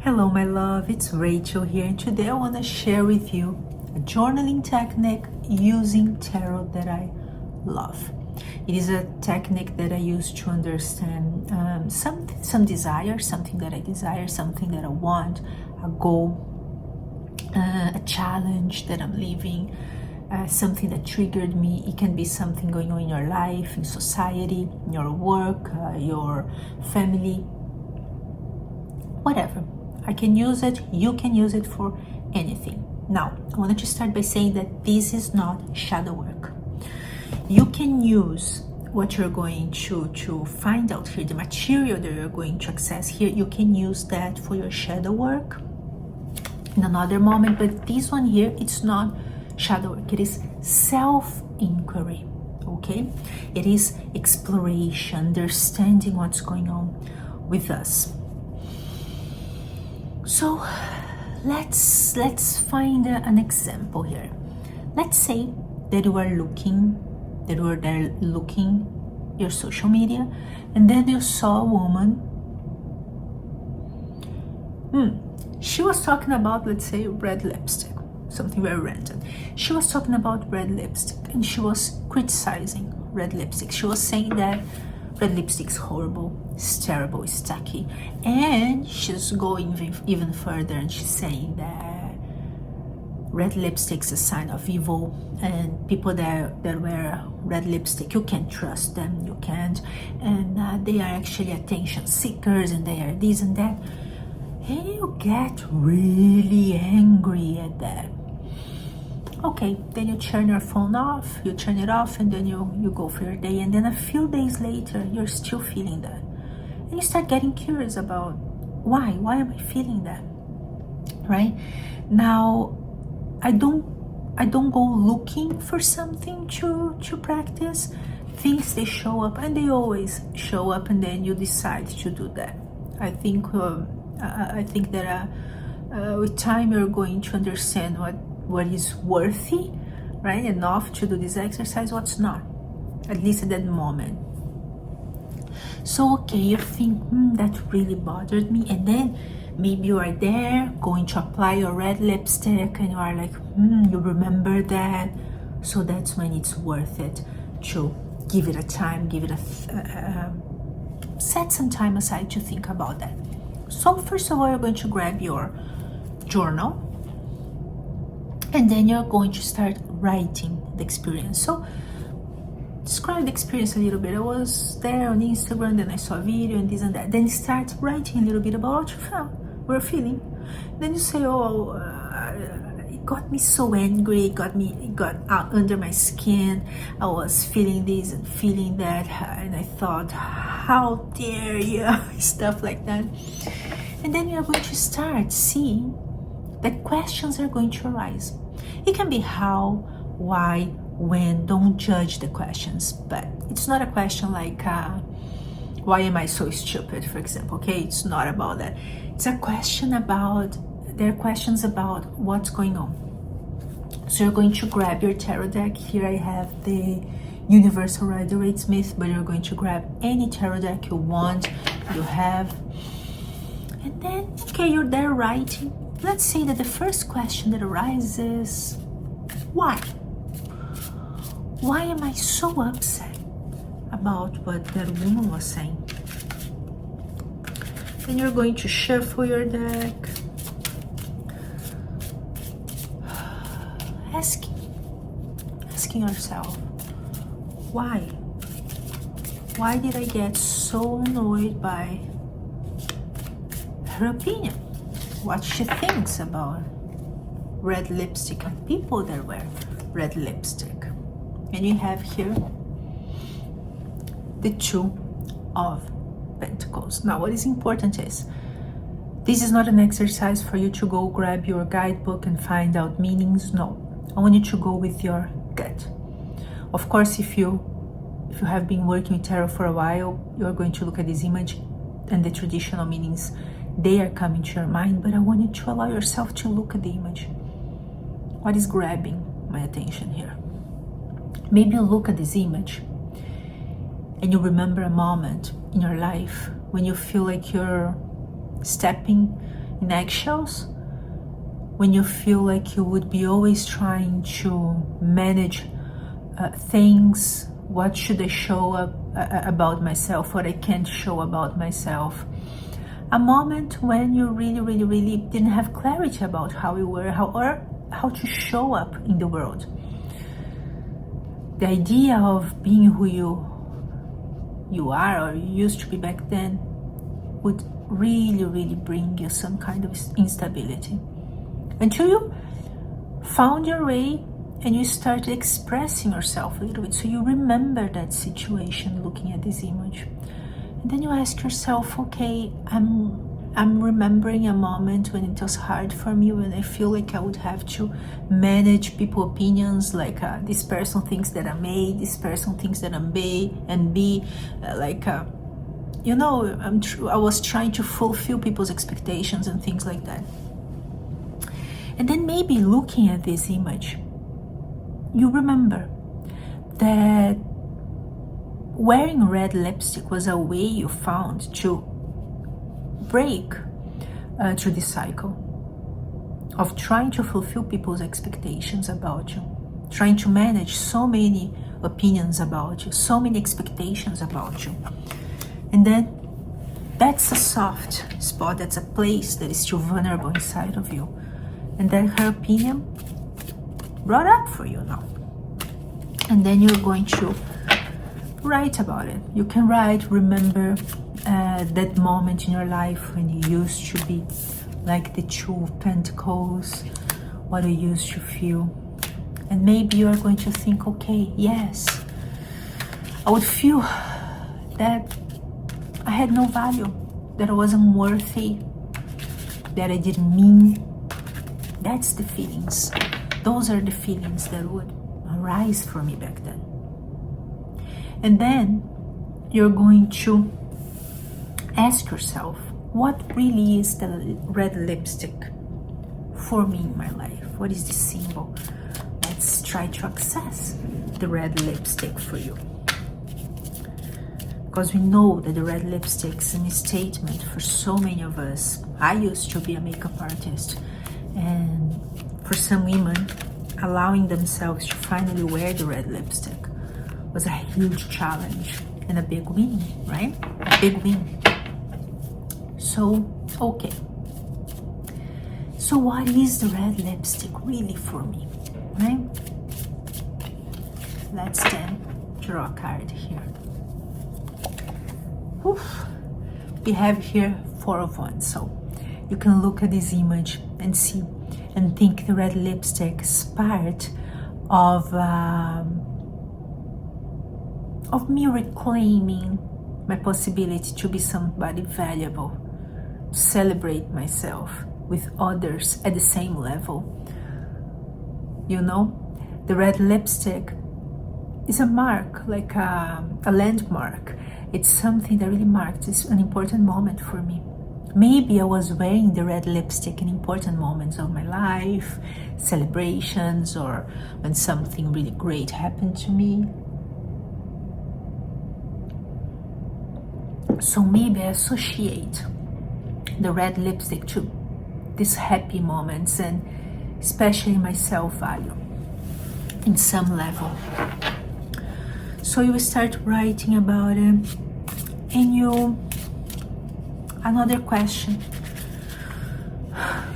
Hello my love, it's Rachel here, and today I want to share with you a journaling technique using tarot that I love. It is a technique that I use to understand some desire, something that I desire, something that I want, a goal, a challenge that I'm living, something that triggered me. It can be something going on in your life, in society, in your work, your family, whatever. I can use it, you can use it for anything. Now, I wanted to start by saying that this is not shadow work. You can use what you're going to find out here, the material that you're going to access here, you can use that for your shadow work in another moment, but this one here, it's not shadow work, it is self-inquiry, okay? It is exploration, understanding what's going on with us. So let's find an example here. Let's say that you are looking your social media, and then you saw a woman. She was talking about, let's say, red lipstick, something very random. She was talking about red lipstick, and she was criticizing red lipstick. She was saying that red lipstick's horrible, it's terrible, it's tacky, and she's going even further, and she's saying that red lipstick's a sign of evil, and people that wear red lipstick, you can't trust them, you can't, and they are actually attention seekers, and they are this and that, and you get really angry at that. Okay, then you turn your phone off, you turn it off, and then you go for your day, and then a few days later, you're still feeling that. And you start getting curious about why am I feeling that, right? Now, I don't go looking for something to practice. Things, they show up, and they always show up, and then you decide to do that. I think that with time, you're going to understand what is worthy, right, enough to do this exercise, what's not, at least at that moment. So okay, you think, that really bothered me, and then maybe you are there going to apply your red lipstick, and you are like, you remember that, so that's when it's worth it to give it a time, set some time aside to think about that. So first of all, you're going to grab your journal, and then you're going to start writing the experience. So describe the experience a little bit. I was there on Instagram, then I saw a video and this and that. Then start writing a little bit about what you felt, were feeling. Then you say, it got me so angry, it got out under my skin. I was feeling this and feeling that, and I thought, how dare you, stuff like that. And then you're going to start seeing that questions are going to arise. It can be how, why, when. Don't judge the questions, but it's not a question like why am I so stupid, for example, okay? It's not about that. It's a question about, there are questions about what's going on. So you're going to grab your tarot deck. Here I have the Universal Rider-Waite-Smith, but you're going to grab any tarot deck you want, you have, and then, okay, you're there writing. Let's say that the first question that arises is, why? Why am I so upset about what that woman was saying? Then you're going to shuffle your deck, asking yourself, why? Why did I get so annoyed by her opinion? What she thinks about red lipstick and people that wear red lipstick. And you have here the Two of Pentacles. Now, what is important is, this is not an exercise for you to go grab your guidebook and find out meanings. No, I want you to go with your gut. Of course, if you have been working with tarot for a while, you're going to look at this image and the traditional meanings, they are coming to your mind, but I want you to allow yourself to look at the image. What is grabbing my attention here? Maybe you look at this image and you remember a moment in your life when you feel like you're stepping in eggshells, when you feel like you would be always trying to manage things. What should I show up about myself? What I can't show about myself? A moment when you really didn't have clarity about how you were, how to show up in the world. The idea of being who you are or you used to be back then would really bring you some kind of instability, until you found your way and you started expressing yourself a little bit. So you remember that situation looking at this image, and then you ask yourself, okay, I'm remembering a moment when it was hard for me, when I feel like I would have to manage people's opinions, like this person thinks that I'm A, this person thinks that I'm B, and B, you know, I was trying to fulfill people's expectations and things like that. And then maybe looking at this image, you remember that wearing red lipstick was a way you found to break through this cycle of trying to fulfill people's expectations about you, trying to manage so many opinions about you, so many expectations about you. And then that's a soft spot, that's a place that is still vulnerable inside of you. And then her opinion brought up for you now. And then you're going to write about it. You can write, remember that moment in your life when you used to be like the Two of Pentacles, what you used to feel. And maybe you are going to think, okay, yes, I would feel that I had no value, that I wasn't worthy, that I didn't mean. That's the feelings. Those are the feelings that would arise for me back then. And then you're going to ask yourself, what really is the red lipstick for me in my life? What is the symbol? Let's try to access the red lipstick for you. Because we know that the red lipstick is a statement for so many of us. I used to be a makeup artist, and for some women, allowing themselves to finally wear the red lipstick was a huge challenge and a big win, right? A big win. So, okay. So what is the red lipstick really for me, right? Let's then draw a card here. Oof. We have here Four of Wands, so you can look at this image and see and think the red lipstick is part of me reclaiming my possibility to be somebody valuable, to celebrate myself with others at the same level. You know, the red lipstick is a mark, like a landmark. It's something that really marked an important moment for me. Maybe I was wearing the red lipstick in important moments of my life, celebrations, or when something really great happened to me. So maybe I associate the red lipstick to these happy moments and especially my self-value in some level. So you start writing about it, and another question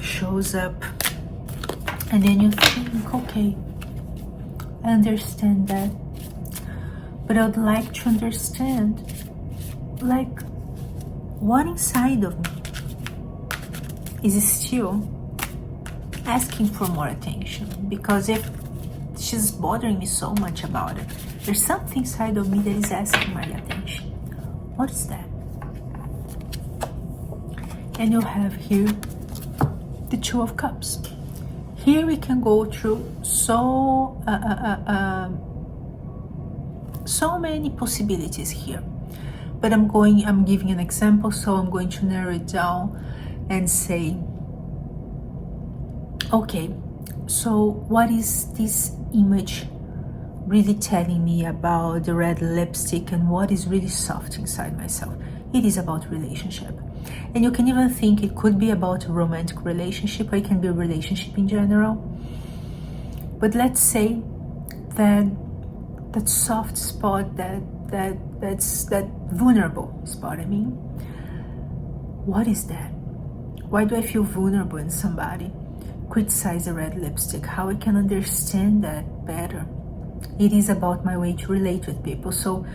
shows up, and then you think, okay, I understand that, but I would like to understand, like, what inside of me is still asking for more attention. Because if she's bothering me so much about it, there's something inside of me that is asking my attention. What is that? And you have here the Two of Cups. Here we can go through so many possibilities here, but I'm giving an example, so I'm going to narrow it down and say, okay, so what is this image really telling me about the red lipstick, and what is really soft inside myself? It is about relationship. And you can even think it could be about a romantic relationship, or it can be a relationship in general. But let's say that soft spot, that's that vulnerable spot, I mean, what is that? Why do I feel vulnerable in somebody? Criticize the red lipstick, how I can understand that better. It is about my way to relate with people. So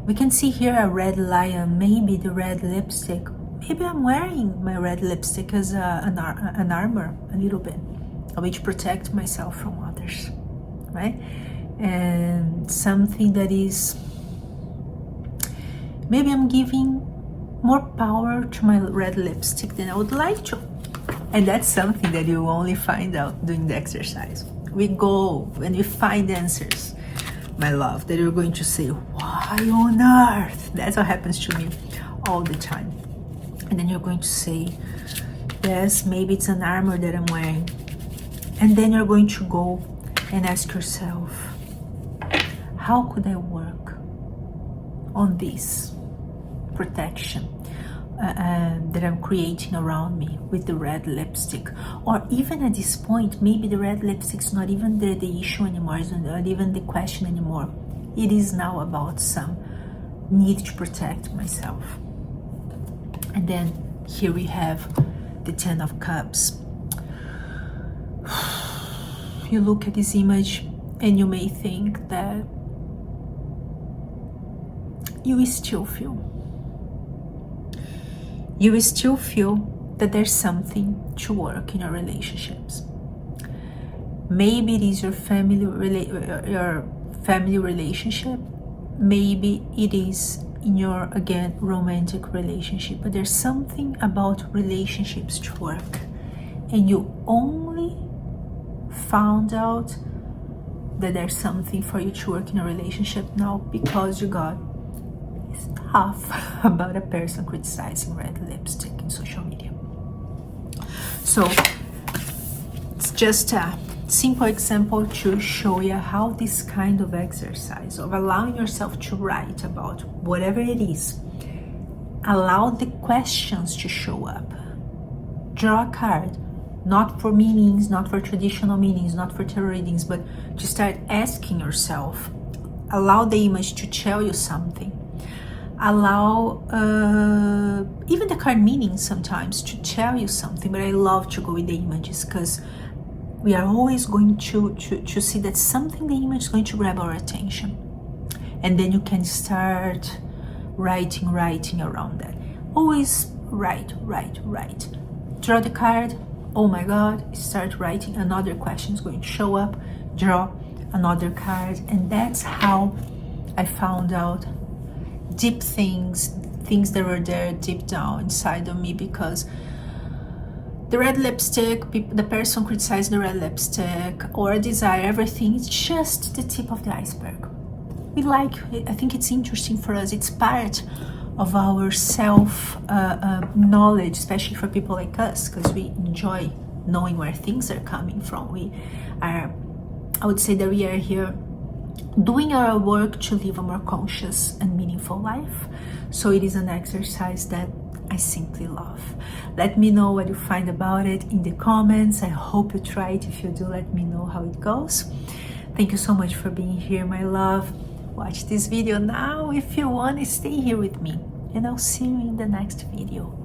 we can see here a red lion, maybe the red lipstick. Maybe I'm wearing my red lipstick as an armor, a little bit, a way to protect myself from others, right? And something that is, maybe I'm giving more power to my red lipstick than I would like to. And that's something that you only find out doing the exercise. We go and we find answers, my love, that you're going to say, why on earth? That's what happens to me all the time. And then you're going to say, yes, maybe it's an armor that I'm wearing. And then you're going to go and ask yourself, how could I work on this protection that I'm creating around me with the red lipstick? Or even at this point, maybe the red lipstick's not even the issue anymore, it's not even the question anymore. It is now about some need to protect myself. And then here we have the 10 of Cups. You look at this image and you may think that you still feel that there's something to work in your relationships. Maybe it is your family relationship. Maybe it is in your, again, romantic relationship. But there's something about relationships to work. And you only found out that there's something for you to work in a relationship now because you got stuff about a person criticizing red lipstick in social media. So it's just a simple example to show you how this kind of exercise of allowing yourself to write about whatever it is, allow the questions to show up. Draw a card, not for meanings, not for traditional meanings, not for tarot readings, but to start asking yourself. Allow the image to tell you something. Allow even the card meanings sometimes to tell you something, but I love to go with the images because we are always going to see that something, the image is going to grab our attention. And then you can start writing around that. Always write. Draw the card, oh my God, start writing, another question is going to show up, draw another card. And that's how I found out deep things that were there deep down inside of me, because the red lipstick, the person criticized the red lipstick, or desire, everything, it's just the tip of the iceberg. We like it. I think it's interesting for us. It's part of our self knowledge, especially for people like us, because we enjoy knowing where things are coming from. I would say that we are here doing our work to live a more conscious and meaningful life. So it is an exercise that I simply love. Let me know what you find about it in the comments. I hope you try it. If you do, let me know how it goes. Thank you so much for being here, my love. Watch this video now if you want to stay here with me, and I'll see you in the next video.